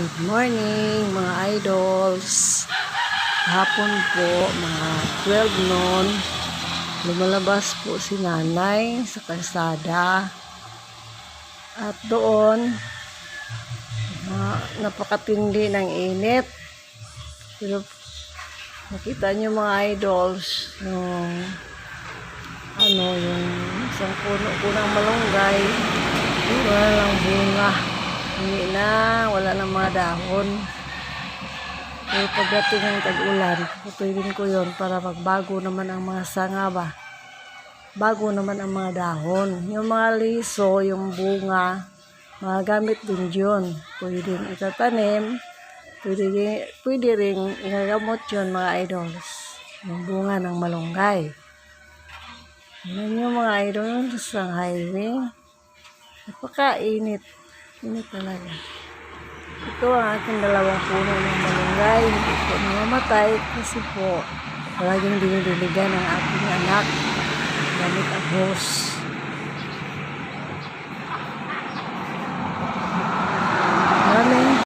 Good morning mga idols. Hapon po, mga 12 noon, lumalabas po si nanay sa kalsada. At doon, napakatindi ng init. Pero nakita niyo mga idols, yung isang puno po ng malunggay, wala lang bunga. Hindi na, wala na mga dahon. Pero pagdating ng tag-ulan, pupunin ko yon para magbago naman ang mga sanga ba. Bago naman ang mga dahon. Yung mga liso, yung bunga, magagamit din yun. Pwede rin itatanim, pwede rin igagamot yun mga idols. Yung bunga ng malunggay. Yan yung mga idols sa highway. Napakainit. Init talaga. Ito ang aking dalawang puno ng malunggay. Hindi po namamatay kasi po palaging dinidiligan ng aking anak gamit ang hose.